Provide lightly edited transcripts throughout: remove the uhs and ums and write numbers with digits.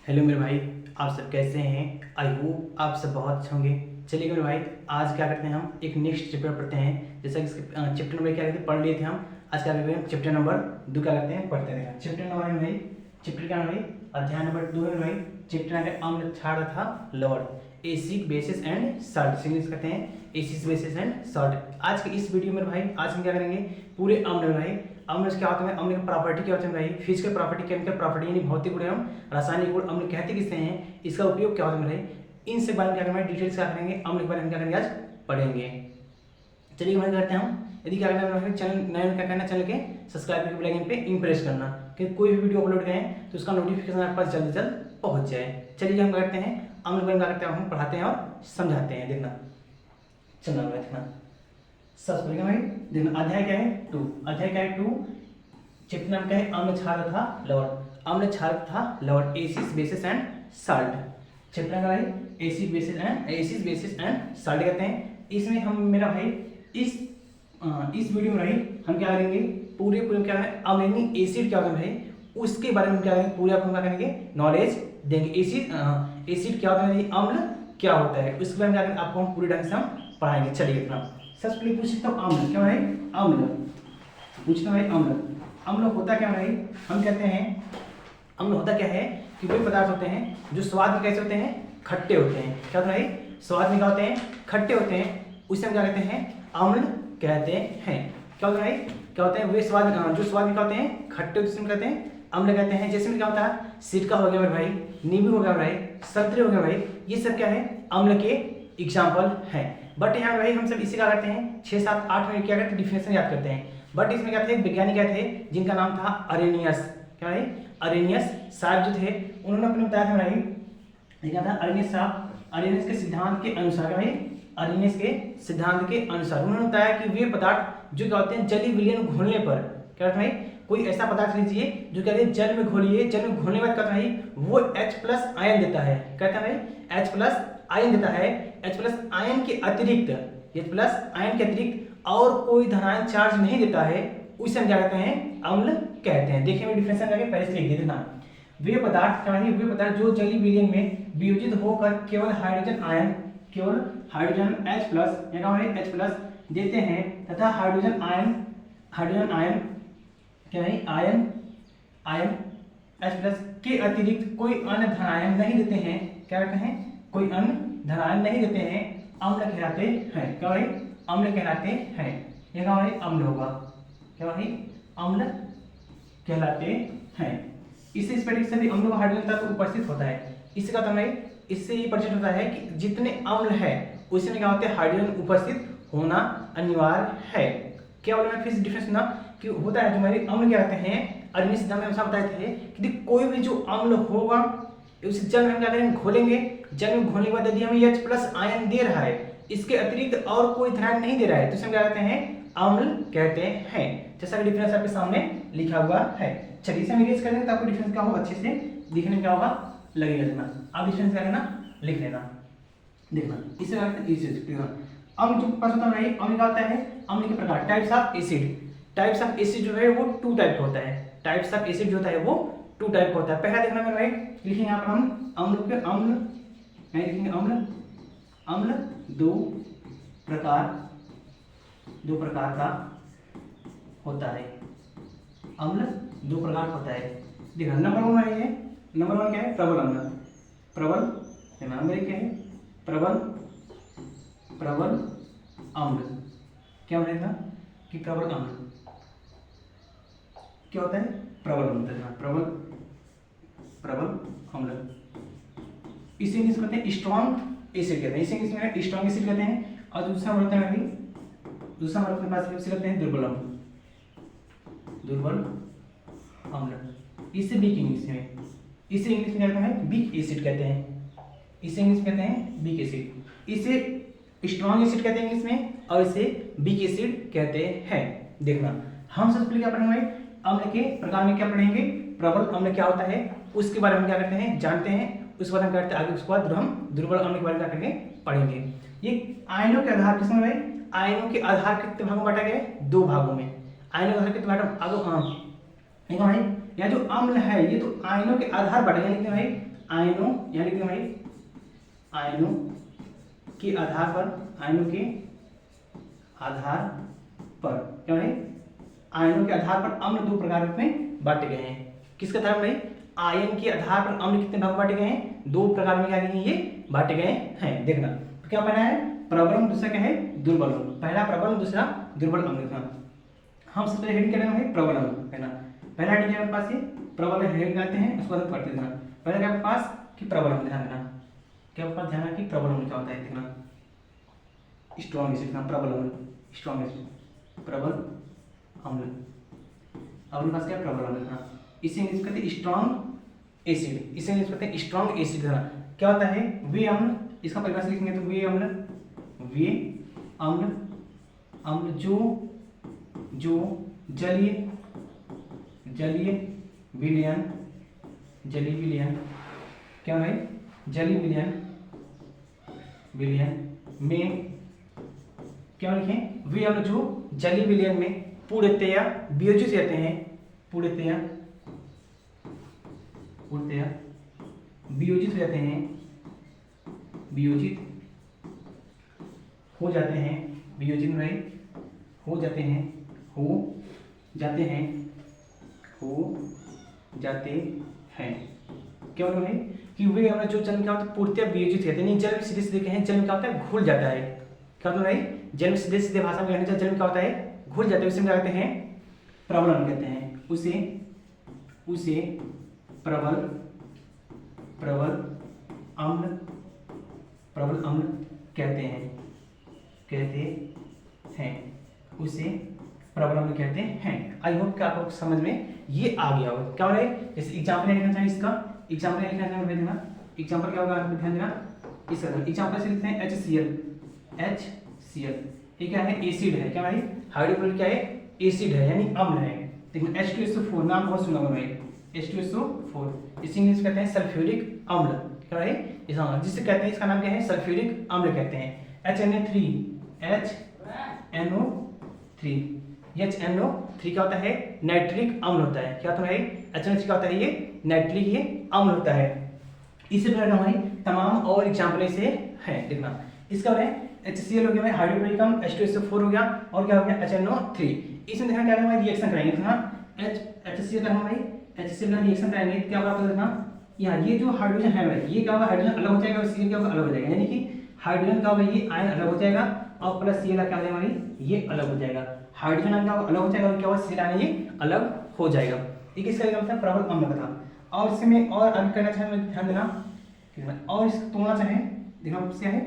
Hello मेरे भाई, आप सब कैसे हैं। आई होप आप सब बहुत अच्छे होंगे। चलिए मेरे भाई, आज क्या करते हैं, हम एक नेक्स्ट चैप्टर पढ़ते हैं। जैसा कि चैप्टर नंबर क्या करते हैं पढ़ लिए थे हम। आज क्या करते हैं, चैप्टर नंबर 2 क्या करते हैं पढ़ते हैं। चैप्टर नंबर है भाई, चैप्टर क्या है भाई, अध्याय नंबर 2 है भाई। चैप्टर है अम्ल क्षार तथा लवण, acid basis and salt. English कहते हैं एसिड बेसिस एंड सॉल्ट। आज के इस वीडियो में भाई आज हम क्या करेंगे, पूरे अम्ल भाई, अम्ल क्या होता है, अम्ल की प्रॉपर्टी क्या होती है भाई, फिजिकल प्रॉपर्टी, केमिकल प्रॉपर्टी यानी भौतिक गुण एवं रासायनिक गुण, अम्ल कहते किससे हैं, इसका उपयोग क्या होता है भाई, इन से बारे में क्या करेंगे, डिटेल्स क्या करेंगे, अम्ल के बारे में क्या करेंगे आज पढ़ेंगे। चलिए भाई करते हैं हम। यदि क्या करना है चैनल नए क्या करना, चैनल के सब्सक्राइब करके बेल आइकन पे इंप्रेस करना कि कोई भी वीडियो अपलोड करें तो उसका नोटिफिकेशन आपके पास जल्द से जल्द पहुंच जाए। चलिए हम करते हैं अम्ल के बारे में क्या करते हैं, हम पढ़ाते हैं और समझाते हैं। देखना चलना देखना सबसे पहले भाई देखना, अध्याय क्या है 2। अध्याय क्या है 2, चैप्टर नाम क्या है, अम्ल क्षार तथा लवण। अम्ल क्षार तथा लवण, acid basis and salt. Chapter का भाई एसिड बेसिस एंड साल्ट कहते हैं। इसमें हम मेरा भाई इस वीडियो में भाई हम क्या करेंगे, पूरे क्या है अम्ल यानी एसिड क्या होता है भाई, उसके बारे में क्या करेंगे, पूरे आपको क्या करेंगे नॉलेज देंगे। एसिड क्या होता है, अम्ल क्या होता है, उसके बारे में क्या करेंगे आपको हम पूरे ढंग से हम पढ़ाएंगे। चलिए इतना सबसे पहले पूछ सकता हूँ, अम्ल क्या है, अम्ल पूछना भाई, अम्ल अम्ल होता क्या है भाई, हम कहते हैं अम्ल होता क्या है कि वे पदार्थ होते हैं जो स्वाद में कैसे होते हैं, खट्टे होते हैं। क्या होता है भाई, स्वाद में क्या होते हैं, खट्टे होते हैं, उसे हम क्या कहते हैं, अम्ल कहते हैं। क्या होता है भाई, क्या होते हैं वे स्वाद जो स्वाद में क्या होते हैं, खट्टे होते हैं, कहते हैं अम्ल कहते हैं। जैसे में क्या होता है, सिरका हो गया मेरे भाई, नींबू हो गया भाई, संतरे हो गया भाई, ये सब क्या है अम्ल के एग्जाम्पल हैं। बट यहाँ भाई हम सब इसी क्या करते हैं 6, 7, 8 में क्या करते हैं, डिफिनेशन याद करते हैं। बट इसमें क्या थे, वैज्ञानिक क्या थे जिनका नाम था अरेनियस। क्या है, अरेनियस साहब जो थे, उन्होंने अपने बताया था भाई, क्या था अरेनियस साहब, अरेनियस के सिद्धांत के अनुसार भाई, अरेनियस के सिद्धांत के अनुसार उन्होंने बताया कि वे पदार्थ जो क्या होते हैं जलीय विलयन घोलने पर, क्या होता है भाई, कोई ऐसा पदार्थ लीजिए जो कहते हैं जल में घोलिए, जल में घोलने के बाद कहता है वो H+ आयन देता है। कहता है H+ आयन देता है। H+ आयन के अतिरिक्त, H+ आयन के अतिरिक्त और कोई धनायन चार्ज नहीं देता है, उसे हम क्या कहते हैं, अम्ल कहते हैं। देखिए मैं डिफिनेशन करके पहले से लिख देना, वे पदार्थ क्या है, वे पदार्थ जो जलीय विलयन में वियोजित होकर केवल हाइड्रोजन आयन, केवल हाइड्रोजन H+ देते हैं तथा हाइड्रोजन आयन क्या है, आयन H+ के अतिरिक्त कोई अन्य धनायन नहीं देते हैं। क्या कहते हैं, कोई अन्य धनायन नहीं देते हैं, अम्ल कहलाते हैं। क्या भाई, अम्ल कहलाते हैं। ये क्या भाई, अम्ल होगा। क्या भाई, अम्ल कहलाते हैं। इससे इस प्रकार से भी अम्लों का हाइड्रोजन तत्व उपस्थित होता है। इससे क्या होता है, इससे ये परिचित होता है कि जितने अम्ल है उसमें क्या होता है, हाइड्रोजन उपस्थित होना अनिवार्य है। क्या बोला मैं फिर डिफरेंस ना कि होता है जो हमारे अम्ल क्या कहते हैं, अरनिस सिद्धांत में ऐसा बताए थे कि कोई भी जो अम्ल होगा उसे जल में क्या करेंगे, घोलेंगे, जल में घोलने के बाद यदि हमें H+ आयन दे रहा है, इसके अतिरिक्त और कोई धनायन नहीं दे रहा है, तो इसे क्या कहते हैं, अम्ल कहते हैं। जैसा कि डिफरेंस आपके सामने लिखा हुआ है। चलिए इसे हम इरेज कर देंगे तो आपको डिफरेंस क्या होगा अच्छे से दिखने में क्या होगा लगेगा। देखना आप डिफरेंस क्या करना, लिख लेना। देखना इसे अम्ल जो पास होता है, अम्ल क्या होता है, अम्ल के प्रकार, types of acid. Types of acid जो है वो 2 टाइप का होता है। टाइप्स ऑफ एसिड जो होता है वो 2 टाइप का होता है। पहला देखना मेरे भाई, लिखेंगे यहाँ पर हम अम्ल के लिखेंगे अम्ल 2 प्रकार का होता है। अम्ल 2 प्रकार का होता है। देखना नंबर 1 है, नंबर 1 क्या है, प्रबल अम्ल। प्रबल नंबर 1 क्या है, प्रबल अम्ल। क्या बनेगा कि प्रबल अम्ल क्या होता है, प्रबल अम्ल। प्रबल अम्ल इसे इंग्लिश कहते हैं स्ट्रॉन्ग एसिड कहते हैं। इसे इंग्लिश में स्ट्रॉन्ग एसिड कहते हैं। और दूसरा वर्ड होता है अभी, दूसरा वर्ड के पास इसे कहते हैं दुर्बल अम्ल। इसे वीक इंग्लिश में, इसे इंग्लिश में कहते हैं वीक एसिड कहते हैं। इसे इंग्लिश कहते हैं वीक एसिड। इसे स्ट्रॉन्ग एसिड कहते हैं इंग्लिश में, और इसे वीक एसिड कहते हैं। देखना हम सबसे पहले क्या पढ़ेंगे, अम्ल के प्रकार में क्या पढ़ेंगे, प्रबल अम्ल क्या होता है उसके बारे में क्या करते हैं, जानते हैं। उसके बाद हम करते हैं आगे, उसके बाद हम दुर्बल अम्ल के बारे में क्या करेंगे, पढ़ेंगे। ये आयनों के आधार किसमें भाई, आयनों के आधार कितने भागों में बांटा गया है, 2 भागों में। आयनों के आधार कितने भाग, भाई यहाँ जो अम्ल है ये तो आयनों के आधार बांटा गया, लेकिन भाई आयनों यानी कि भाई आयनों के आधार पर, आयनों के आधार पर क्या भाई, आयनों के आधार पर अम्ल दो प्रकार में बांटे गए हैं। किसके आधार पर भाई, आयन के आधार पर अम्ल कितने भाग बांटे गए हैं, दो प्रकार में क्या गए हैं, ये बांटे गए हैं। देखना तो क्या पहला है प्रबल अम्ल, दूसरा क्या है दुर्बल अम्ल। पहला प्रबल अम्ल, दूसरा दुर्बल अम्ल। देखना हम सबसे हेडिंग करेंगे भाई प्रबल अम्ल। कहना पहला हेडिंग है हमारे पास ये प्रबल हेडिंग आते हैं, उसको बाद पढ़ते देना। पहले क्या आपके पास कि प्रबल अम्ल, ध्यान देना क्या आपके पास ध्यान है कि प्रबल अम्ल क्या होता है। देखना स्ट्रॉन्ग एसिड, प्रबल अम्ल, स्ट्रॉन्ग एसिड, प्रबल अम्ल। अम्ल पास क्या प्रबल अम्ल। देखना इसे इंग्लिश कहते हैं स्ट्रॉन्ग एसिड, इसे इंग्लिश कहते हैं स्ट्रॉन्ग एसिड। क्या होता है वे अम्ल, इसका परिभाषा लिखेंगे तो वे अम्ल, वे अम्ल, अम्ल जो जलीय विलयन, जलीय विलयन क्या है, जलीय विलयन में क्या लिखें, वे अम्ल जो जलीय विलयन में पूर्णतया वियोजित रहते हैं, पूर्णतया वियोजित हो जाते हैं, वियोजित हो जाते हैं, वियोजित में हो जाते हैं, क्या मतलब है कि वे अम्ल जो जल में क्या होता है पूर्णतया वियोजित रहते हैं। जल में सीधे सीधे कहें, जल में क्या होता है घुल जाता है। क्या मतलब है जल में सीधे सीधे भाषा में कहना चाहिए, जल में क्या होता है घुल जाता है, उसे क्या कहते हैं प्रबल अम्ल कहते हैं। उसे प्रबल अम्ल कहते हैं, उसे प्रबल अम्ल कहते हैं। आई होप कि आपको समझ में ये आ गया होगा। क्या हो रहा है, जैसे एग्जाम्पल लिखना चाहिए, इसका एग्जाम्पल लिखना चाहिए, देना एग्जाम्पल क्या होगा आपको ध्यान देना। इसका एग्जाम्पल से लिखते हैं HCl, ये क्या है एसिड है, क्या भाई हाइड्रोक्लोरिक क्या है एसिड है यानी अम्ल है। देखो H2SO4 नाम बहुत सुना होगा भाई, H2SO4 इसे इंग्लिश कहते हैं सल्फ्यूरिक अम्ल। क्या है जिसे कहते हैं, इसका नाम क्या है सल्फ्यूरिक अम्ल कहते हैं। HNO3 क्या होता है नाइट्रिक अम्ल होता है। क्या होता है HNO3 क्या होता है, ये नाइट्रिक ये अम्ल होता है। इसी प्रकार हमारी तमाम और एग्जाम्पल से है। देखना इसका है HCl हो गया भाई हाइड्रोक्लोरिक अम्ल, H2SO4 हो गया और क्या हो गया HNO3। इसमें देखना क्या है रिएक्शन कराएंगे। HCl का हम भाई HCl का रिएक्शन कराएंगे, क्या होगा आपको देखना यहाँ ये जो हाइड्रोजन है भाई, ये क्या होगा हाइड्रोजन अलग हो जाएगा और Cl क्या होगा अलग हो जाएगा, यानी कि हाइड्रोजन का भाई ये आयन अलग हो जाएगा और प्लस Cl क्या हो जाएगा भाई ये अलग हो जाएगा। हाइड्रोजन आयन का अलग हो जाएगा और क्या होगा Cl आयन ये अलग हो जाएगा। ये किसका मतलब प्रबल अम्ल का था। और इसमें और अलग करना चाहे ध्यान देना, और इसको तोड़ना चाहे देखना क्या है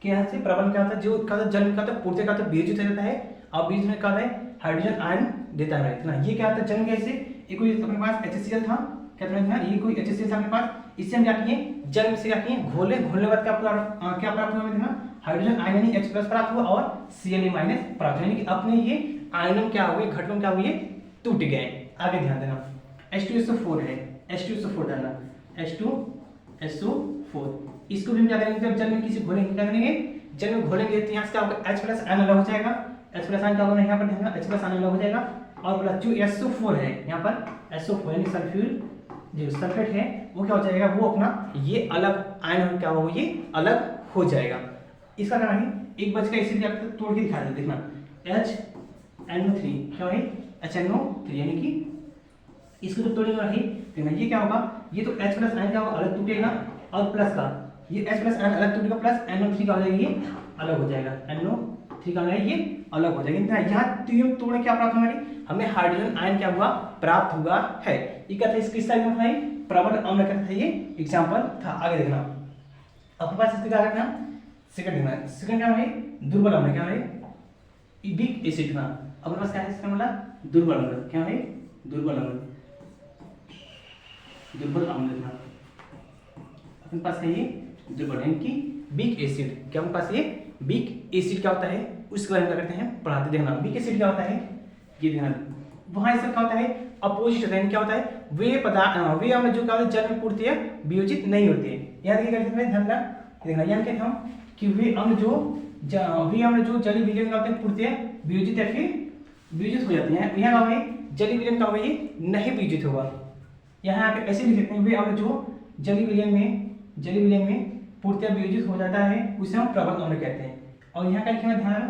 कि यहाँ से प्रबल क्या होता है, जो क्या होता है जल में क्या होता है पूर्णतः क्या होता है वियोजित हो जाता है और बीच में क्या होता है हाइड्रोजन आयन देता है। इतना ये क्या होता है जल कैसे, ये कोई अपने पास HCl था, क्या था ये कोई HCl था अपने पास, इससे हम क्या किए जल में से क्या किए घोलने के बाद क्या प्राप्त हुआ देखना हाइड्रोजन आयन यानी H+ प्राप्त हुआ और Cl- प्राप्त हुआ, यानी कि अपने ये आयनों क्या हुए घटकों क्या हुए टूट गए। आगे ध्यान देना H2SO4 है, H2SO4 डालना H2SO4, इसको भी हम क्या करेंगे जब जल में किसी घोलेंगे क्या करेंगे जल में घोलेंगे तो यहाँ से क्या होगा H+ आयन अलग हो जाएगा, H+ आयन क्या होगा यहाँ पर ध्यान H+ आयन अलग हो जाएगा और प्लस जो SO4 है यहाँ पर SO4 यानी सल्फ्यूर जो सल्फेट है वो क्या हो जाएगा वो अपना ये अलग आयन क्या होगा ये अलग हो जाएगा। इसका क्या है एक बच का इसीलिए आपको तोड़ के दिखा देते देखना HNO3 क्या है HNO3 यानी कि इसको तो तोड़ेगा ही देखना ये क्या होगा ये तो H+ आयन क्या होगा अलग टूटेगा और प्लस का ये H+ आयन अलग टूटेगा प्लस NO3 का हो जाएगा ये अलग हो जाएगा, NO3 का है ये अलग हो जाएगा। यहाँ तीन तोड़ क्या प्राप्त हुआ हमें हाइड्रोजन आयन क्या हुआ प्राप्त हुआ है। ये क्या था किसका एग्जांपल था प्रबल अम्ल का था ये एग्जांपल था। आगे देखना अपने पास इसका क्या रखना सेकंड देखना, सेकंड क्या है दुर्बल अम्ल, क्या है वीक एसिड था। अपने पास क्या है इसका मतलब दुर्बल अम्ल, क्या है दुर्बल अम्ल, दुर्बल अम्ल देखना अपने पास है ये दुर्बल यानी कि वीक एसिड। क्या अपने पास ये वीक एसिड क्या होता है उसके बारे में क्या करते हैं पढ़ाते। देखना वीक एसिड क्या होता है ये देखना वहां इसका क्या होता है अपोजिट होता है, क्या होता है वे पदार्थ वे अम्ल जो क्या होता है जल में पूर्णतया वियोजित नहीं होते हैं। यहाँ देखिए करते हैं ध्यान देखना यहाँ क्या हम कि वे अम्ल जो जलीय विलयन का होते हैं पूर्णतया वियोजित या फिर वियोजित हो जाते हैं। यहाँ का जलीय विलयन का होगा ये नहीं वियोजित होगा। यहाँ पे ऐसे लिख देते हैं वे अम्ल जो जलीय विलयन में पूर्णतः वियोजित हो जाता है उसे हम प्रबल अम्ल कहते हैं। और यहाँ का लिखेंगे ध्यान,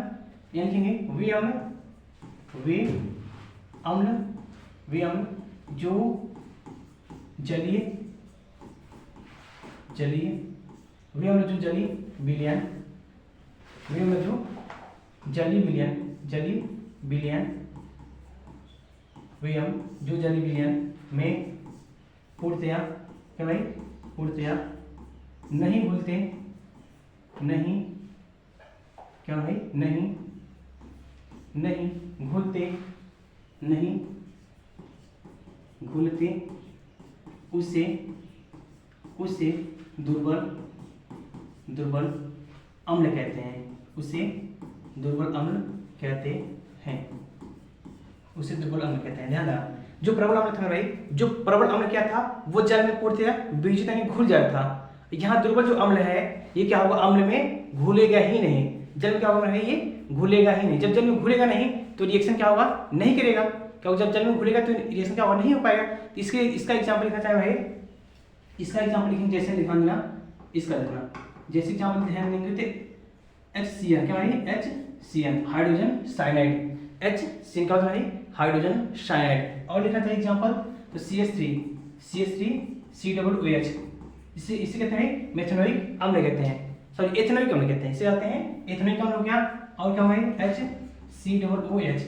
यहाँ लिखेंगे वे अम्ल जो जलीय विलयन में पूर्णतया क्या भाई, पूर्णतया नहीं घुलते उसे दुर्बल अम्ल कहते हैं। ध्यान रखना, जो प्रबल अम्ल था भाई, जो प्रबल अम्ल क्या था, वो जल में पूर्णतया वियोजित यानी घुल जाता था। यहाँ दुर्बल जो अम्ल है ये क्या होगा, अम्ल में घुलेगा ही नहीं। जल में क्या होगा है, ये घुलेगा ही नहीं। जब जल में घुलेगा नहीं तो रिएक्शन क्या होगा, नहीं करेगा। क्योंकि जब जल में घुलेगा तो रिएक्शन क्या होगा, नहीं हो पाएगा। तो इसका एग्जाम्पल लिखना चाहे भाई, इसका एग्जाम्पल लिखेंगे जैसे ध्यान देना, इसका देखना जैसे एग्जाम्पल ध्यान देंगे तो HCl क्या है, HCl हाइड्रोजन साइनाइड। HCl क्या होता है, हाइड्रोजन साइनाइड। और लिखना चाहिए एग्जाम्पल तो CH3COOH, इसे कहते हैं मेथनोइक अम्ल कहते हैं, सॉरी एथेनोइक अम्ल कहते हैं। इसे कहते हैं एथेनोइक अम्ल हो गया। और क्या है, HCOOH,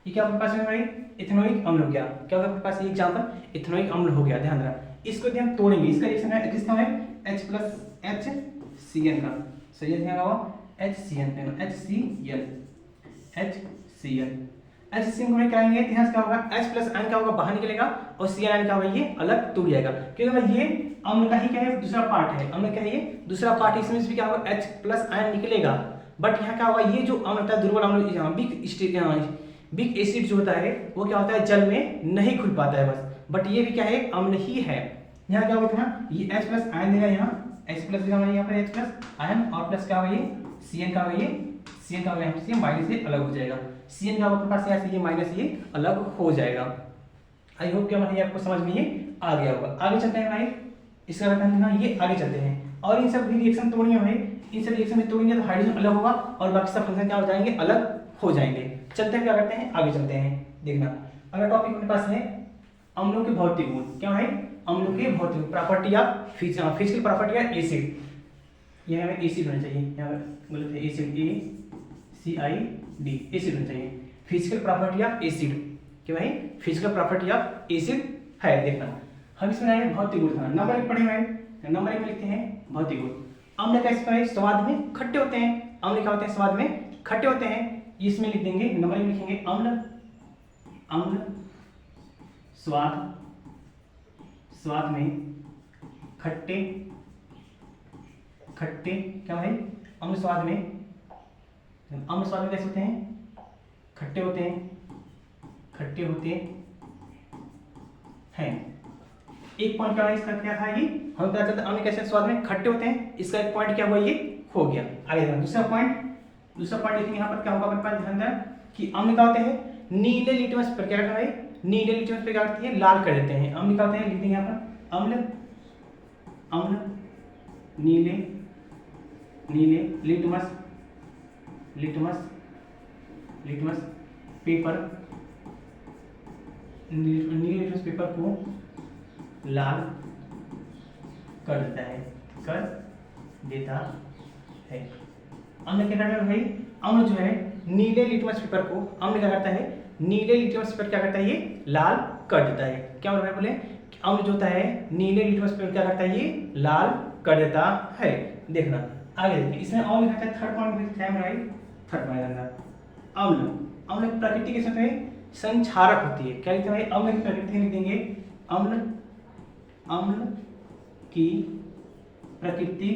ये क्या आपके पास है भाई, एथेनोइक अम्ल हो गया। क्या होगा आपके पास, ये एग्जाम्पल एथेनोइक अम्ल हो गया। ध्यान रखना, इसको यदि हम तोड़ेंगे, इसका रिएक्शन है किसका है, H+HCl का। सही है, क्या होगा HCl को कराएंगे तो यहाँ क्या होगा, H+N क्या होगा, बाहर निकलेगा और Cl क्या होगा, ये अलग टूट जाएगा। क्योंकि ये अम्ल का ही क्या है, दूसरा पार्ट है। अम्ल क्या है, ये दूसरा पार्ट है, इसमें से भी क्या होगा, H+N निकलेगा। बट यहाँ क्या होगा, ये जो अम्ल होता है दुर्बल अम्ल, बिग एसिड जो होता है वो क्या होता है, जल में नहीं घुल पाता है बस। बट ये भी क्या है, अम्ल ही है। यहाँ क्या होता है, ये H+N देगा, यहाँ H+ देगा, यहाँ पर H+N और प्लस क्या होगा, ये Cn का होगा, ये Cn का होगा, यहाँ से माइनस से अलग हो जाएगा। Cn का आपके पास यहाँ से ये माइनस ये अलग हो जाएगा। आई होप क्या मतलब आपको समझ में ये आ गया होगा। आगे चलते हैं भाई, इसका रखना ये आगे चलते हैं। और इन सब रिएक्शन तोड़नी है भाई, इन सब रिएक्शन में तोड़ेंगे तो हाइड्रोजन अलग होगा और बाकी सब फंक्शन क्या हो जाएंगे, अलग हो जाएंगे। चलते हैं, क्या करते हैं, आगे चलते हैं। देखना, अगला टॉपिक अपने पास है अम्लों के भौतिक गुण। क्या है, अम्लों के भौतिक property of physical property of acid. ये हमें एसिड होना चाहिए, यहाँ पर बोले थे एसिड, ACID एसिड होना चाहिए। फिजिकल प्रॉपर्टी ऑफ एसिड, क्या भाई, फिजिकल प्रॉपर्टी ऑफ एसिड है। देखना, हम इसमें आए भौतिक गुण था, नंबर एक पढ़े हुए, नंबर एक में लिखते हैं भौतिक गुण। अम्ल कैसे स्वाद में खट्टे होते हैं, अम्ल क्या होते हैं, स्वाद में खट्टे होते हैं। इसमें लिख देंगे, नंबर एक लिखेंगे अम्ल स्वाद में खट्टे क्या भाई, अम्ल स्वाद में कैसे होते हैं, खट्टे होते हैं। एक पॉइंट क्या है इसका, क्या था ये, हमें पता चलता अम्ल कैसे स्वाद में खट्टे होते हैं। इसका एक पॉइंट क्या हुआ, ये हो गया। आगे दूसरा पॉइंट लिखेंगे यहाँ पर, क्या होगा अपने पास ध्यान दें कि अम्ल क्या होते हैं, नीले लिटमस पर क्या करते हैं, नीले लिटमस पर क्या करते हैं, लाल कर देते हैं। अम्ल क्या होते हैं, लिख देंगे यहाँ पर अम्ल नीले लिटमस पेपर को लाल कर देता है। अम्ल क्या करता है भाई, अम्ल जो है नीले लिटमस पेपर को, अम्ल क्या करता है, नीले लिटमस पेपर क्या करता है, ये लाल कर देता है। क्या बोल रहे हैं, बोले अम्ल जो होता है नीले लिटमस पेपर क्या करता है, ये लाल कर देता है। देखना आगे देखते हैं, इसमें और लिखा है थर्ड पॉइंट में क्या है, थर्ड पॉइंट अम्ल प्रकृति के साथ संक्षारक होती है। क्या लिखते हैं भाई, अम्ल की प्रकृति लिख देंगे, अम्ल की प्रकृति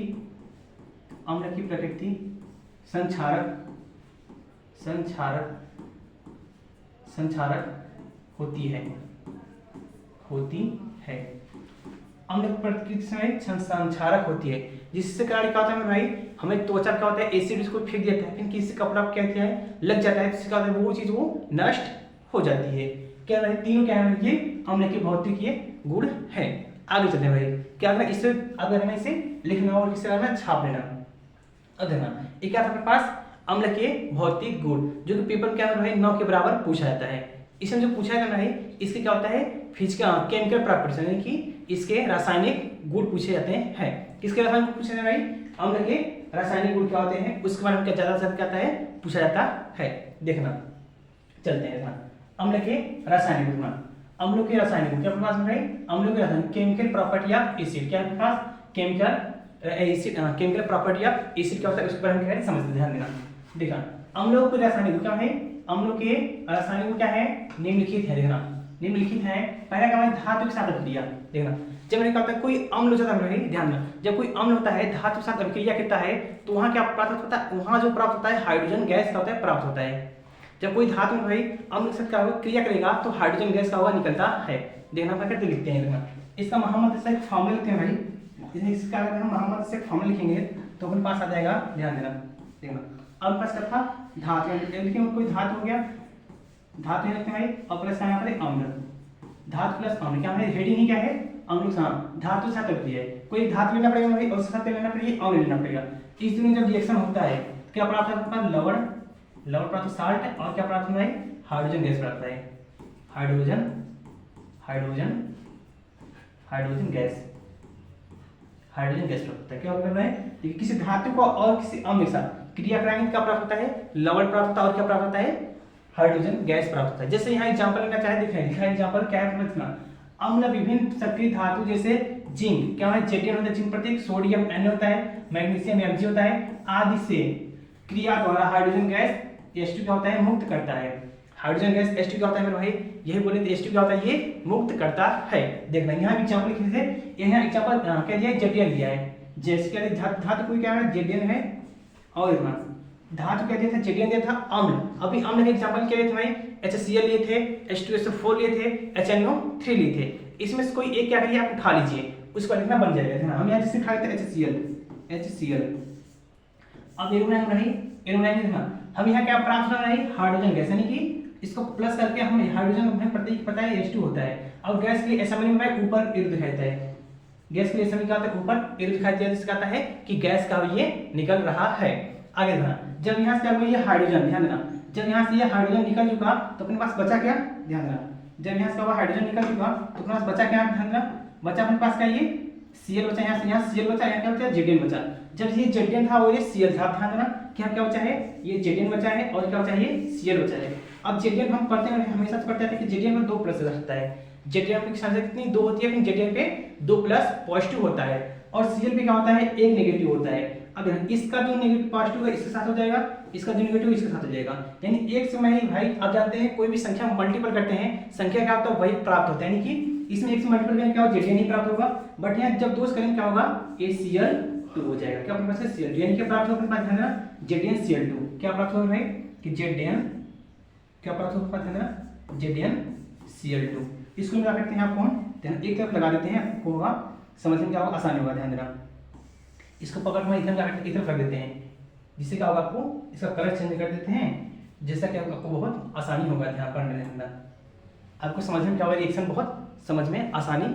संक्षारक होती है। अम्ल की प्रकृति से संक्षारक होती है, जिससे कारण क्या होता है भाई, हमें त्वचा क्या होता है, एसिड उसको फेंक देता है, फिर किसी कपड़ा क्या होता है, लग जाता है, जिससे क्या होता है, वो चीज वो नष्ट हो जाती है। क्या है, तीनों क्या है, ये अम्ल के भौतिक ये गुण है। आगे चलते हैं भाई, क्या करना इससे अगर हमें इसे लिखना और किससे करना छाप लेना। अब देखना एक क्या था अपने पास अम्ल के भौतिक गुण, जो कि पेपर के अंदर भाई 9 के बराबर पूछा जाता है। इसमें जो पूछा जाता है भाई इसके क्या होता है फिजिकल केमिकल प्रॉपर्टीज, यानी कि इसके रासायनिक गुण पूछे जाते हैं। किसके रासायनिक गुण पूछे जाते हैं भाई, अम्ल के रासायनिक गुण क्या होते हैं उसके बारे में क्या ज्यादा से क्या आता है पूछा जाता है। देखना चलते हैं देखना अम्ल के रासायनिक गुण, अम्लों के रासायनिक गुण क्या अपने पास में भाई, अम्लों के रासायनिक केमिकल प्रॉपर्टी ऑफ एसिड, क्या अपने पास chemical acid chemical property of acid क्या होता है उसके बारे में क्या है समझते ध्यान देना। देखा अम्लों के रासायनिक गुण क्या है, अम्लों के रासायनिक गुण क्या है निम्नलिखित है। देखना निम्नलिखित है, पहला क्या है धातु के साथ अभिक्रिया। देखना जब मैंने कहा कोई अम्ल हो जाता है भाई ध्यान देना, जब कोई अम्ल होता है धातु के साथ अभिक्रिया करता है तो वहां क्या प्राप्त होता है, वहां जो प्राप्त होता है हाइड्रोजन गैस का होता है प्राप्त होता है। जब कोई धातु में भाई अम्ल के साथ क्या होगा क्रिया करेगा तो हाइड्रोजन गैस का होगा निकलता है। देखना क्या करते लिखते हैं, देखना इसका मोहम्मद से फॉर्मूला लिखते हैं भाई, इसका अगर हम मोहम्मद से फॉर्मूला लिखेंगे तो अपने पास आ जाएगा। ध्यान देना देखना अब पास क्या था धातु, देखिए कोई धातु हो गया, धातु लिखते हैं भाई और प्लस यहाँ पर अम्ल, धातु प्लस अम्ल क्या है हेडिंग ही क्या है अम्ल के साथ धातु साथ लगती है, कोई धातु लेना पड़ेगा भाई और उसके साथ लेना पड़ेगा अम्ल लेना पड़ेगा। इस दोनों जब रिएक्शन होता है क्या प्राप्त होता है लवण, लवण प्राप्त साल्ट और क्या प्राप्त होता है हाइड्रोजन गैस प्राप्त है, hydrogen hydrogen hydrogen gas, hydrogen gas प्राप्त होता है। क्या कर रहा है देखिए किसी धातु को और किसी अम्ल के साथ क्रिया कराएंगे क्या प्राप्त होता है लवण प्राप्त होता है और क्या प्राप्त होता है हाइड्रोजन गैस प्राप्त होता है। जैसे यहाँ एग्जांपल लेना चाहे दिखाएं, लिखा है एग्जांपल क्या है समझना, अम्ल विभिन्न सक्रिय धातु जैसे जिंक क्या है Zn होता है जिंक प्रतीक, सोडियम Na होता है, मैग्नीशियम Mg होता है आदि से क्रिया द्वारा हाइड्रोजन गैस H2 क्या होता है मुक्त करता है। हाइड्रोजन गैस H2 क्या होता है मेरे भाई यही बोले थे H2 क्या होता है ये मुक्त करता है। देखना यहाँ भी एग्जांपल लिखे थे, यहाँ एग्जांपल क्या दिया है Zn दिया है, जैसे क्या धातु कोई क्या है Zn है और धातु क्या दिया था Zn दिया था अम्ल, अभी अम्ल के एग्जांपल क्या लिए थे भाई HCl लिए थे, H2SO4 लिए थे, HNO3 लिए थे। इसमें से कोई एक क्या करिए आप उठा लीजिए उसको लिखना बन जाएगा। हम यहाँ जैसे उठाए थे HCl अब एरोनाइन रही एरोनाइन लिखना, हम यहाँ क्या प्राप्त कर रहे हैं हाइड्रोजन गैस, यानी कि इसको प्लस करके हम हाइड्रोजन हमें प्रतीक पता है H2 होता है। अब गैस के लिए असेंबली में ऊपर एरो दिखाई देता है, गैस के लिए असेंबली क्या होता है ऊपर एरो दिखाई देता है, जिसका है कि गैस का ये निकल रहा है। आगे देखना जब यहाँ से क्या हुआ ये हाइड्रोजन, ध्यान देना जब यहाँ से ये हाइड्रोजन निकल चुका तो अपने पास बचा क्या, ध्यान देना जब यहाँ से हाइड्रोजन निकल चुका तो अपने पास बचा क्या, ध्यान देना बचा अपने पास क्या ये Cl बचा, यहाँ से यहाँ Cl बचा, यहाँ क्या बचा Zn बचा। जब ये Zn था और ये Cl था, ध्यान देना क्या बचा है ये Zn बचा है और क्या बचा है ये Cl बचा है। अब Zn हम पढ़ते हैं हमेशा पढ़ते हैं कि Zn में 2 प्लस रहता है, Zn की संख्या कितनी 2 होती है, फिर Zn पे 2 प्लस पॉजिटिव होता है और Cl पे क्या होता है 1 नेगेटिव होता है। अब इसका जो नेगेटिव पॉजिटिव है इसके साथ हो जाएगा, इसका जो नेगेटिव इसके साथ हो जाएगा, यानी एक समय ही भाई अब जानते हैं कोई भी संख्या मल्टीपल करते हैं संख्या क्या होता है वही प्राप्त होता है, यानी कि इसमें एक से मल्टीपल करेंगे क्या होगा Zn ही प्राप्त होगा, बट यहाँ जब 2 से करेंगे क्या होगा ACl2 हो जाएगा। क्या अपने पास है Cl2 यानी क्या प्राप्त होगा अपने पास ध्यान देना ZnCl2 क्या प्राप्त होगा भाई कि Zn क्या प्राप्त होगा ध्यान देना ZnCl2। इसको मिला करते हैं आपको ध्यान एक तरफ लगा देते हैं आपको होगा समझने में क्या होगा आसानी होगा। ध्यान देना इसको पकड़ में इधर एक तरफ रख देते हैं जिससे क्या होगा आपको इसका कलर चेंज कर देते हैं, जैसा कि आपको बहुत आसानी होगा ध्यान पढ़ने में, आपको समझने में क्या होगा रिएक्शन बहुत समझ में आसानी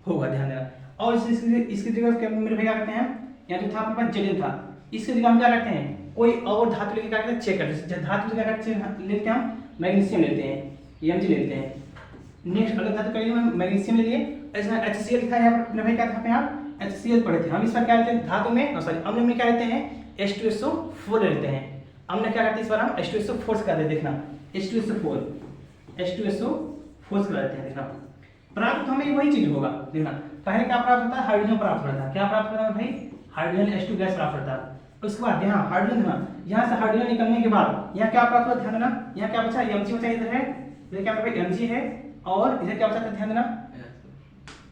होगा। ध्यान देना और इसकी जगह मेरे भैया करते हैं यहाँ जो था अपने पास Zn था इसकी जगह हम क्या करते हैं कोई और धातु लेके क्या करते हैं चेक करते हैं, धातु जगह लेते हैं हम मैग्नीशियम लेते हैं Mg लेते हैं, नेक्स्ट अलग धातु करेंगे मैग्नीशियम ले लिए, इसमें HCl लिखा है यहाँ पर मेरे भाई क्या था यहाँ HCl पढ़े थे हम, इस बार क्या लेते हैं धातु में सॉरी अम्ल में क्या लेते हैं H2SO4 लेते हैं। अम्ल क्या करते हैं इस बार हम H2SO4 से करते हैं, देखना H2SO4 से करते हैं। देखना प्राप्त हमें वही चीज होगा, देखना पहले क्या प्राप्त होता है हाइड्रोजन प्राप्त होता था, क्या प्राप्त होता है भाई हाइड्रोजन H2 गैस प्राप्त होता है। उसके बाद यहाँ हाइड्रोजन था, यहाँ से हाइड्रोजन निकलने के बाद यहाँ क्या प्राप्त हुआ ध्यान देना, यहाँ क्या बचा Mg बचा, इधर है इधर क्या भाई Mg है और इधर क्या बचा था ध्यान देना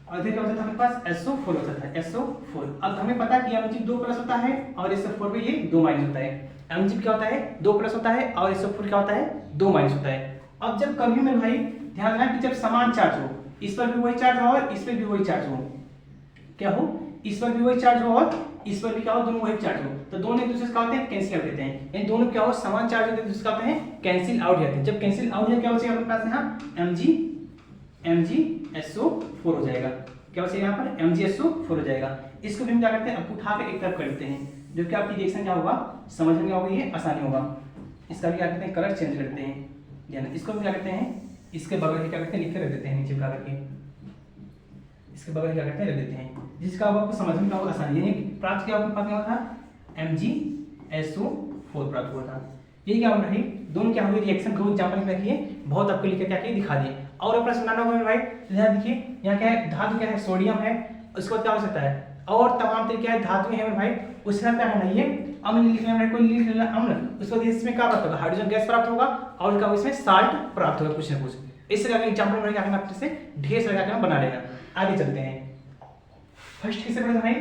और इधर क्या होता था हमारे पास SO4 होता था SO4। अब हमें पता है कि Mg 2 प्लस होता है और SO4 पे ये 2 माइनस होता है, Mg क्या होता है 2 प्लस होता है और SO4 क्या होता है 2 माइनस होता है। अब जब कभी में भाई ध्यान देना कि जब समान चार्ज हो इस पर भी वही चार्ज हो और इस पर भी वही चार्ज हो, क्या हो इस पर भी वही चार्ज हो और इस पर भी क्या हो दोनों वही चार्ज हो, तो दोनों एक दूसरे से क्या होते हैं कैंसिल कर देते हैं, यानी दोनों क्या हो समान चार्ज होते हैं दूसरे क्या होते हैं कैंसिल आउट जाते हैं। जब कैंसिल आउट जाए क्या हो जाएगा अपने पास यहाँ Mg SO4 हो जाएगा। क्या बचेगा यहाँ पर MgSO4 हो जाएगा। इसको भी हम क्या करते हैं, अब उठा के एक तरफ कर लेते हैं, जो कि आपकी रिएक्शन क्या होगा, समझ में क्या होगा, ये आसानी होगा। इसका भी क्या करते हैं, कलर चेंज करते हैं, यानी इसको भी क्या करते हैं, इसके बगल में क्या करते हैं, लिख के रख देते हैं नीचे बना करके, इसके बगल में क्या करते हैं, रख देते हैं, जिसका आपको समझ में क्या होगा, आसानी। यानी प्राप्त क्या आपके पास क्या था, MgSO4 प्राप्त हुआ था। ये क्या हो रहा है, दोनों क्या हुए रिएक्शन, दो एग्जांपल क्या किए, बहुत आपको लिख के क्या किए, दिखा दिए। और अपना सुनाना होगा भाई, ध्यान देखिए, यहाँ क्या है, धातु क्या है, सोडियम है, उसके बाद क्या हो सकता है, और तमाम तरीके के धातु है भाई, उसके साथ क्या है ना, ये अम्ल लिखना है, कोई लिख लेना अम्ल, उसके बाद इसमें क्या प्राप्त होगा, हाइड्रोजन गैस प्राप्त होगा, और क्या इसमें साल्ट प्राप्त होगा, कुछ ना कुछ। इस तरह का एग्जांपल में क्या करना, आपसे से ढेर सारा क्या बना लेना। आगे चलते हैं, फर्स्ट किससे पढ़े भाई,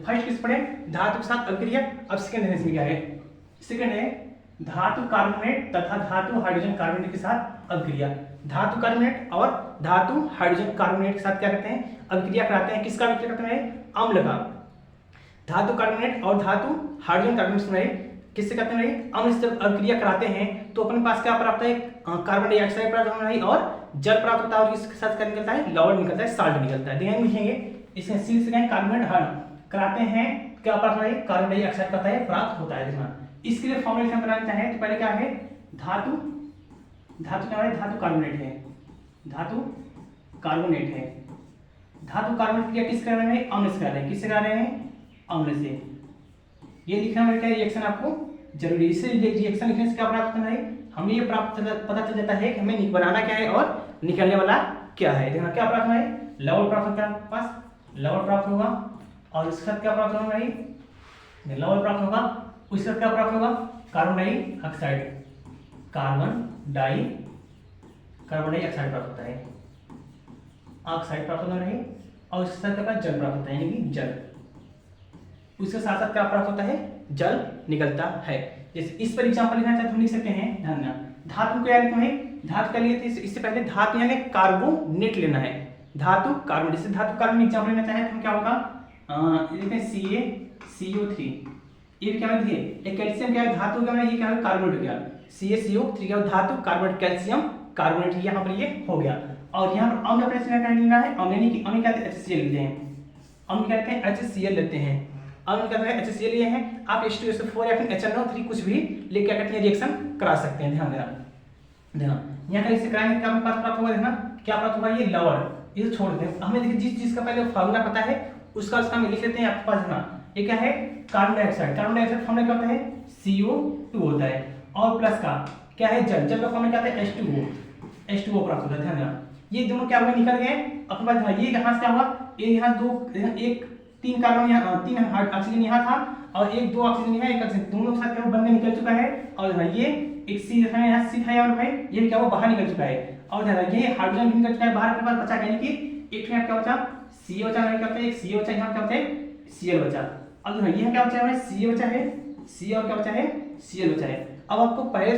फर्स्ट किस पढ़े, धातु के साथ अभिक्रिया। अब सेकंड है, इसमें क्या है, सेकंड है धातु कार्बोनेट तथा धातु हाइड्रोजन कार्बोनेट के साथ अभिक्रिया। धातु कार्बोनेट और धातु हाइड्रोजन कार्बोनेट के साथ क्या करते हैं, अभिक्रिया कराते हैं। किसका अभिक्रिया करते हैं, अम्ल का। धातु कार्बोनेट और धातु हाइड्रोजन कार्बोनेट में किससे करते हैं, अम्ल से जब अभिक्रिया कराते हैं तो अपने पास क्या प्राप्त है, कार्बन डाइऑक्साइड प्राप्त होता है और जल प्राप्त होता है, और इसके साथ क्या निकलता है, लवण निकलता है, साल्ट निकलता है। ध्यान लिखेंगे, इसमें सी से कहें कार्बोनेट कराते हैं, क्या प्राप्त होता है, कार्बन डाइऑक्साइड का प्राप्त होता है। देखना, इसके लिए फॉर्मूला बनाना चाहे तो पहले क्या है, धातु क्या है, धातु कार्बोनेट है, धातु कार्बोनेट है। धातु कार्बोनेट क्रिया किस कर रहे हैं, अम्ल से कर रहे हैं। किससे कर रहे हैं, अम्ल से। ये लिखना है क्या, रिएक्शन आपको जरूरी। इससे रिएक्शन लिखने से क्या प्राप्त करना है, हमें ये पता चल जाता है कि हमें बनाना क्या है और निकलने वाला क्या है। देखना क्या प्राप्त होना है, लवण प्राप्त होता है, आपके पास लवण प्राप्त होगा, और इसके साथ क्या प्राप्त होगा भाई, लवण प्राप्त होगा, उसके साथ क्या प्राप्त होगा, कार्बन डाइऑक्साइड, कार्बन डाइऑक्साइड प्राप्त होता है, ऑक्साइड प्राप्त होता है, और उसके साथ क्या जल प्राप्त होता है, यानी कि जल। उसके साथ साथ क्या प्राप्त होता है, जल निकलता है। जैसे इस पर एग्जांपल लिखना चाहते हम लिख सकते हैं, ध्यान देना। धातु को क्या लिखते हैं, धातु का लिए थे, इससे पहले धातु यानी कार्बोनेट लेना है, धातु कार्बन। जैसे धातु कार्बन एग्जांपल लेना चाहे तो क्या होगा, लिखते हैं CaCO3। ये क्या है, ये कैल्शियम क्या है, धातु क्या है, ये क्या है, कार्बोनेट हो गया, CaCO3 क्या धातु कार्बोनेट, कैल्शियम कार्बोनेट, यहाँ पर ये हो गया। और यहाँ पर अम्ल का क्या लेना है, अम्ल यानी कि अम्ल क्या HCl लेते हैं, अम्ल क्या लेते हैं, HCl लेते हैं। अम्ल क्या है, HCl लिए हैं, आप H2SO4 या फिर HNO3 कुछ भी ले क्या करते हैं, रिएक्शन करा सकते हैं। ध्यान देना, यहाँ का इससे कराएंगे क्या पास प्राप्त होगा, देखना क्या प्राप्त होगा, ये लवण। इसे छोड़ देते हैं, हमें देखिए जिस चीज का पहले फार्मूला पता है उसका हम लिख लेते हैं आपके पास। देखना ये क्या है, carbon dioxide, carbon dioxide formula क्या होता है, CO2 होता है, और प्लस का क्या है, जल, जल का फॉर्मूला क्या होता है, H2O प्राप्त होता है। ध्यान देना, ये दोनों क्या हुए, निकल गए अपने पास। ये यहाँ से क्या हुआ, ये यहाँ एक 3 कार्बन यहाँ, 3 ऑक्सीजन यहाँ था, और एक 2 ऑक्सीजन यहाँ, एक ऑक्सीजन, दोनों के साथ क्या बनकर निकल चुका है। और ये एक सी यहाँ सी था भाई, ये क्या वो बाहर निकल चुका है। और ये हाइड्रोजन भी निकल चुका है बाहर, अपने पास बचा, यानी कि एक यहाँ क्या बचा, CO बचा, क्या होता है, एक CO बचा, यहाँ क्या होता है, Cl बचा। अब यहाँ क्या बचा है, Ca बचा है, C और क्या बचा है, Cl बचा है। अब आपको पहले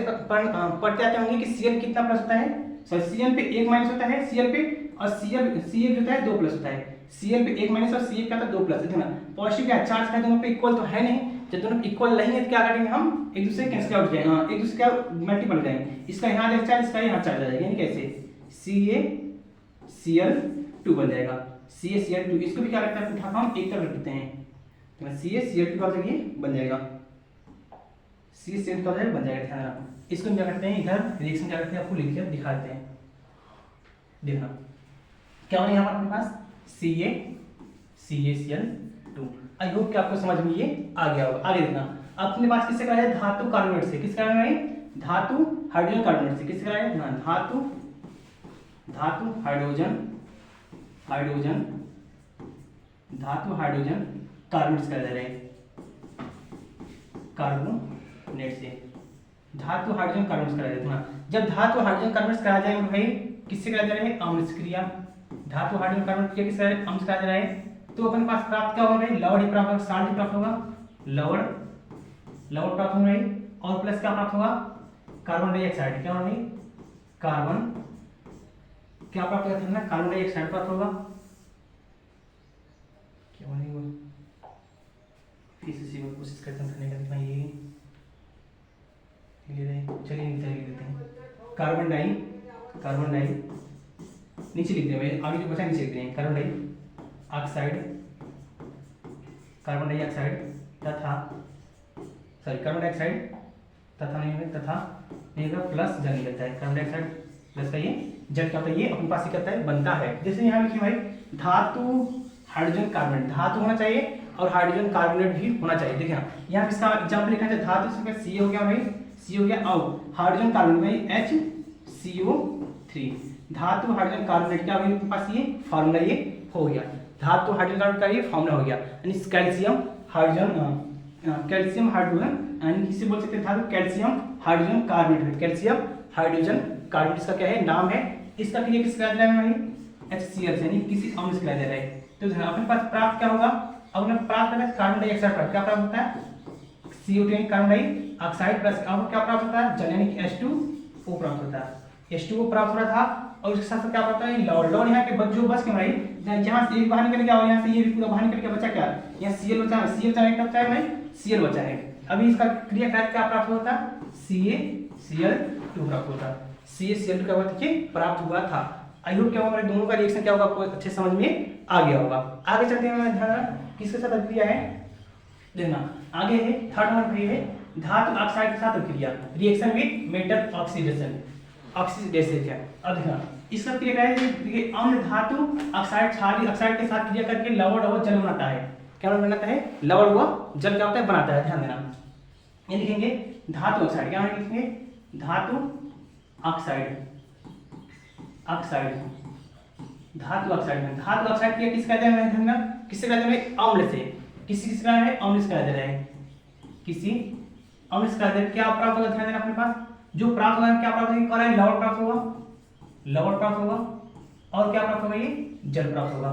पढ़ते आते होंगे कि Cl कितना प्लस होता है, सॉरी Cl पे 1 माइनस होता है, Cl पे, और Cl जो होता है 2 प्लस होता है। Cl पे 1 माइनस और Cl क्या था 2 प्लस। देखना पॉजिटिव क्या चार्ज है, दोनों पे इक्वल तो है नहीं, जब दोनों इक्वल नहीं है तो क्या करेंगे हम, एक दूसरे कैंसिल आउट जाएंगे, एक दूसरे का मल्टीपल जाएंगे, इसका यहाँ चार्ज चार्ज, इसका यहाँ चार्ज आ जाएगा, यानी कैसे CaCl2 बन जाएगा, CaCl2। इसको भी क्या करते हैं, उठा हम एक तरफ रख देते हैं, CaCl2 का जगह बन जाएगा, CaCl2 का जगह बन जाएगा। ध्यान रखना, इसको क्या करते हैं, इधर रिएक्शन क्या करते हैं, आपको लिख कर दिखा देते हैं। देखना क्या होगा यहाँ पर अपने पास, CaCl2। आई होप कि आपको समझ में ये आ गया होगा। आगे देखना, अपने पास किससे करा है, धातु कार्बोनेट से। किससे करा है, धातु हाइड्रोजन कार्बोनेट से। किससे करा है, धातु हाइड्रोजन कार्बोनेट से करा है, कार्बोनेट से धातु हाइड्रोजन कार्बोनेट से करा जाए। जब धातु हाइड्रोजन कार्बोनेट से करा जाए भाई, किससे करा जा रहा है, अम्ल से क्रिया। धातु हाइड्रोजन कार्बोनेट क्रिया किससे अम्ल से करा जा रहा है, तो अपने पास प्राप्त क्या होगा भाई, लवण ही प्राप्त होगा, साल्ट ही प्राप्त होगा, लवण प्राप्त होगा भाई, और प्लस क्या प्राप्त होगा, कार्बन डाइऑक्साइड। क्या होगा, कार्बन क्या प्राप्त होगा, कार्बन डाइऑक्साइड प्राप्त होगा। क्या बनेगा, फिर से कोशिश करते हैं करने का, कितना ये ले रहे हैं, चलिए नीचे लिख देते हैं, कार्बन डाई नीचे लिख दें, आगे जो बचा नीचे लिख दें, carbon dioxide carbon dioxide तथा कार्बन डाइऑक्साइड तथा नहीं होगा प्लस जल निकलता है। कार्बन डाइऑक्साइड प्लस का ये जल क्या होता है, ये अपने पास ही करता है बनता है। जैसे यहाँ लिखिए भाई धातु हाइड्रोजन कार्बोनेट, धातु होना चाहिए और हाइड्रोजन कार्बोनेट भी होना चाहिए। देखिए यहाँ इसका एग्जाम्पल लिखा है धातु से सी हो गया भाई, सी हो गया और हाइड्रोजन कार्बोनेट भाई HCO3। धातु हाइड्रोजन कार्बोनेट क्या होगा अपने पास, ये फार्मूला ये हो गया। धातु हाइड्रोजन कार्बोनेट का ये फार्मूला हो गया, यानी कैल्शियम हाइड्रोजन कैल्शियम हाइड्रोजन, यानी किसी बोल सकते हैं धातु calcium hydrogen carbonate, calcium hydrogen carbonate इसका क्या है नाम है। इसका क्रिया किसका दे रहा है भाई HCl यानी किसी अम्ल से दे रहा है। तो अपने पास प्राप्त क्या होगा, अब प्राप्त करना है कार्बन डाइऑक्साइड प्राप्त, क्या प्राप्त होता है CO2 यानी कार्बन डाइऑक्साइड प्लस अब क्या प्राप्त होता है जल यानी कि H2O प्राप्त होता है। H2O प्राप्त हो रहा था और उसके साथ क्या होता है लवण, लवण यहाँ के जो बच के भाई यहाँ से एक बाहर निकल गया और यहाँ से ये भी पूरा बाहर निकल के बचा क्या, यहाँ Cl बचा है, Cl बचा है क्या है भाई Cl बचा है। अभी इसका क्रिया क्या प्राप्त होता है CaCl2 प्राप्त होता है, CaCl2 क्या हुआ था प्राप्त हुआ था। आई होप क्या होगा दोनों का रिएक्शन क्या होगा आपको अच्छे समझ में आ गया होगा। आगे चलते हैं ध्यान किसके साथ अभिक्रिया है देखना, आगे है थर्ड नंबर है धातु ऑक्साइड के साथ अभिक्रिया, रिएक्शन विद मेटल ऑक्सीडेशन है। अब देखना इसका क्रिया है देखिए अम्ल धातु ऑक्साइड क्षारीय ऑक्साइड के साथ क्रिया करके लवण और जल बनाता है। क्या बनाता है लवण व जल क्या होता है बनाता है। ध्यान देना ये लिखेंगे धातु ऑक्साइड, क्या लिखेंगे धातु ऑक्साइड धातु ऑक्साइड क्रिया किसका कहते हैं किससे कहते हैं अम्ल से, किसी का है अम्ल से कहते हैं, किसी अम्ल से कहते हैं। क्या प्राप्त होगा ध्यान देना अपने पास जो प्राप्त होगा क्या प्राप्त होगा लवण प्राप्त होगा, लवण प्राप्त होगा और क्या प्राप्त होगा ये जल प्राप्त होगा।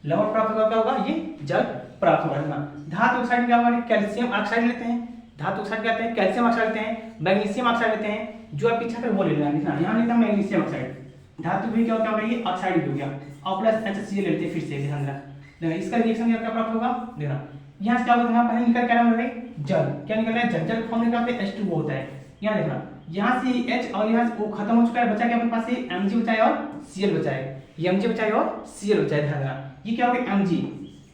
लवण प्राप्त होगा क्या होगा ये जल प्राप्त होगा ना। धातु ऑक्साइड क्या होगा कैल्शियम ऑक्साइड लेते हैं, धातु ऑक्साइड क्या लेते हैं कैल्शियम ऑक्साइड लेते हैं, मैग्नीशियम ऑक्साइड लेते हैं, जो आप पीछे कर वो ले लेना यहाँ लेता मैग्नीशियम ऑक्साइड। धातु भी क्या होगा ये ऑक्साइड हो गया और प्लस HCl लेते हैं फिर से ध्यान देना। इसका रिएक्शन क्या प्राप्त होगा देखना यहाँ से क्या होगा पहले निकल क्या नाम है जल, क्या निकल रहा है जल, जल फॉर्म निकलते हैं H2O होता है। यहाँ देखना यहाँ से H और यहाँ से O खत्म हो चुका है, बचा क्या अपने पास Mg बचा है और Cl बचा है, Mg बचा है और Cl बचा है। ध्यान देना ये क्या हो गया Mg,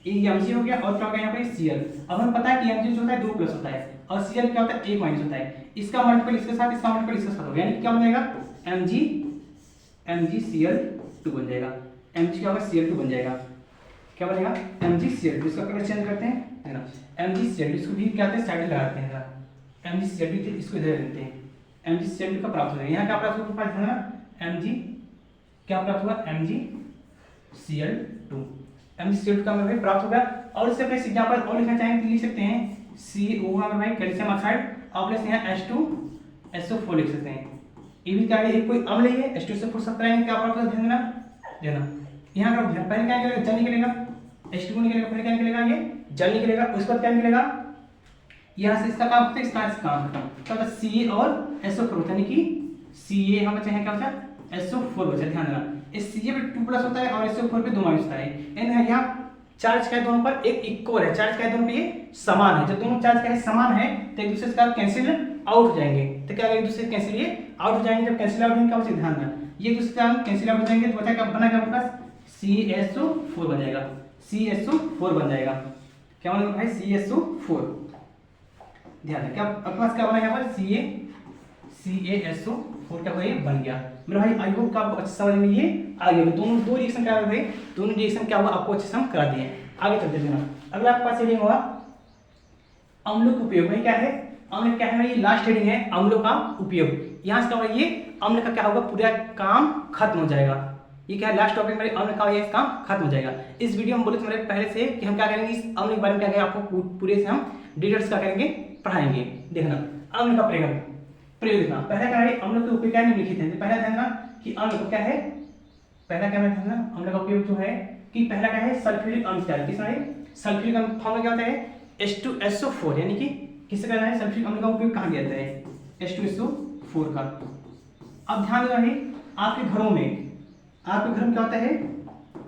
ये Mg हो गया और क्या हो गया यहाँ पे Cl। अब हमें पता है कि Mg जो होता है 2 प्लस होता है और Cl क्या होता है 1 माइनस होता है। इसका मल्टीपल इसके साथ, इसका मल्टीपल इसके साथ हो गया, यानी क्या बन जाएगा MgCl2 बन जाएगा। Mg क्या होगा Cl2 बन जाएगा, क्या बनेगा MgCl2। इसका कलर चेंज करते हैं है ना MgCl2 इसको भी क्या कहते हैं साइड लगाते हैं ना MgCl2 इसको इधर लेते हैं MgCl2 का प्राप्त हो जाएगा। यहाँ क्या प्राप्त होगा है ना Mg क्या प्राप्त हुआ MgCl2 का मतलब प्राप्त होगा। और इससे अपने एग्जांपल और लिखना चाहेंगे तो लिख सकते हैं CO भाई कैल्शियम ऑक्साइड और प्लस यहाँ H2SO4 लिख सकते हैं। ये भी क्या है कोई अम्ल है H2SO4 सत्तर है, क्या प्राप्त होगा ध्यान देना यहाँ का पहले क्या निकलेगा जल निकलेगा, H2O निकलेगा, पहले क्या निकलेगा ये जल निकलेगा, उसके बाद क्या निकलेगा यहाँ से इसका काम होता है, इसका काम खत्म क्या होता है Ca और SO4 होता है, यानी कि Ca यहाँ बचा है क्या बचा SO4 बचा। ध्यान देना इस Ca पे 2 प्लस होता है और SO4 पे 2 माइनस होता है, यानी यहाँ चार्ज का दोनों पर एक इक्वल है, चार्ज का दोनों पे ये समान है। जब दोनों चार्ज का समान है तो एक दूसरे से कैंसिल आउट हो जाएंगे, तो क्या एक दूसरे से कैंसिल ये आउट हो जाएंगे। जब कैंसिल आउट होंगे क्या बचेगा ध्यान देना ये दूसरे से कैंसिल आउट हो जाएंगे तो बचा क्या बना क्या आपके पास CSO4 बन जाएगा, CSO4 बन जाएगा। क्या बनेगा भाई CSO4। ध्यान दें क्या आपके पास क्या बना यहाँ पर CaSO4 क्या ये बन गया। मेरे भाई आई होप आपको अच्छे समझ में ये आ गया। दोनों दो रिएक्शन करा रहे थे, दोनों रिएक्शन क्या हुआ आपको अच्छे से हम करा दिए। आगे चलते हैं अगला आपके पास हेडिंग होगा अम्लों का उपयोग। क्या है अम्ल क्या है ये लास्ट हेडिंग है अम्लों का उपयोग। यहाँ से क्या होगा ये अम्ल का क्या होगा पूरा काम खत्म हो जाएगा। ये क्या है लास्ट टॉपिक मेरे अम्ल का ये काम खत्म हो जाएगा। इस वीडियो में बोले तो मेरे पहले से कि हम क्या करेंगे इस अम्ल के बारे में क्या करेंगे आपको पूरे से हम डिटेल्स क्या करेंगे पढ़ाएंगे। देखना अम्ल का प्रयोग देखना पहला क्या है अम्ल के उपयोग क्या निम्नलिखित है। पहला ध्यान कि अम्ल को क्या है पहला क्या है अम्ल का उपयोग जो है कि पहला क्या है सल्फ्यूरिक अम्ल क्या है किसमें है सल्फ्यूरिक अम्ल फॉर्म क्या होता है H2SO4 यानी कि किससे करना है सल्फ्यूरिक अम्ल का उपयोग कहाँ किया जाता है H2SO4 का। अब ध्यान देना है आपके घरों में क्या होता है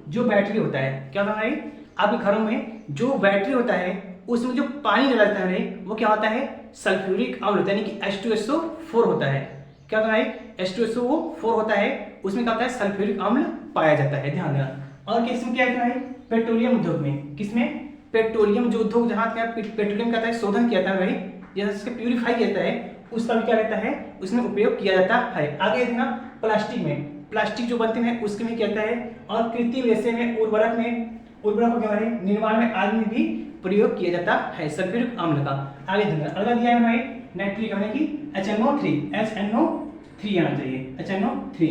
जो बैटरी होता है क्या होता है आपके घरों में जो बैटरी होता है उसमें जो पानी डलता है वो क्या होता है सल्फ्यूरिक अम्ल होता है यानी कि H2SO4 होता है। क्या होता है H2SO4 होता है उसमें क्या होता है सल्फ्यूरिक अम्ल पाया जाता है। ध्यान देना और किसमें क्या है भाई, पेट्रोलियम उद्योग में, किसमें, पेट्रोलियम जो उद्योग जहाँ क्या पेट्रोलियम का शोधन किया था भाई, या इसके प्यूरिफाई किया जाता है, उसका भी क्या रहता है, उसमें उपयोग किया जाता है। आगे देखना प्लास्टिक में, प्लास्टिक जो बनते हैं उसके में क्या होता है, और कृत्रिम रेशे में, उर्वरक में, उर्वरक क्या है, निर्माण में आदि में भी प्रयोग किया जाता है सल्फ्यूरिक अम्ल का। आगे देखना अगला दिया है भाई नाइट्रिक अम्ल की HNO3 आना चाहिए, HNO3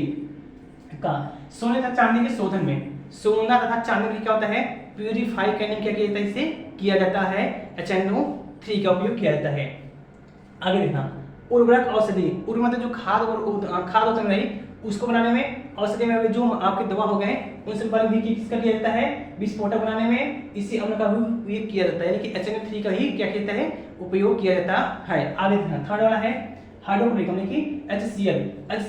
का सोने तथा चांदी के शोधन में, सोना तथा चांदी में क्या होता है, प्यूरिफाई करने क्या किया जाता है, इसे किया जाता है, HNO3 का उपयोग किया जाता है। आगे देखना उर्वरक औषधि, उर्वरक मतलब जो खाद और खाद होता है उसको बनाने में, औषधि में जो आपके दवा हो गए उनसे पहले भी किसका किया जाता है, विस्फोटक बनाने में इसी अम्ल का उपयोग किया जाता है, यानी कि HNO3 का ही क्या कहता है, उपयोग किया जाता है। आगे देखना थर्ड वाला है हाइड्रोक्लोरिक अम्ल की HCl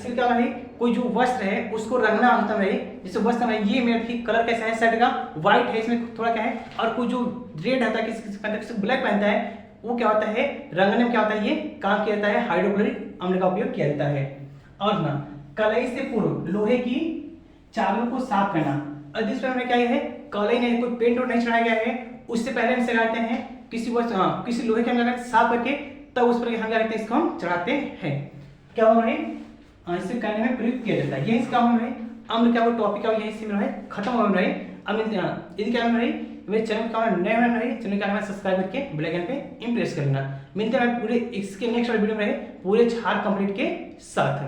क्या है, कोई जो वस्त्र है उसको रंगना होता है, जैसे वस्त्र में ये मेरे की कलर कैसा है, शर्ट का व्हाइट है, इसमें थोड़ा क्या है, और कोई जो रेड आता है किसी ब्लैक पहनता है वो क्या होता है, रंगने में क्या होता है, ये काम किया जाता है, हाइड्रोक्लोरिक अम्ल का उपयोग किया जाता है। और ना कलई से पूर्व लोहे की चालों को साफ करना, और जिस पर क्या है, कलई नहीं, कोई पेंट और नहीं चढ़ाया गया है, उससे पहले हम लगाते हैं किसी वस्तु, किसी लोहे के हम लगाते साफ करके, तब उस पर हम क्या करते हैं, इसको हम चढ़ाते हैं। क्या हो रहा है, इसे करने में प्रयोग किया जाता है। यही इसका हम है अम्ल क्या वो टॉपिक का यही से है खत्म हो रहा है। अब यदि क्या है मेरे चैनल का नए बन रहे, चैनल का सब्सक्राइब करके बेल आइकन पे इम्प्रेस कर लेना। मिलते हैं पूरे इसके नेक्स्ट वीडियो में पूरे 4 कंप्लीट के साथ।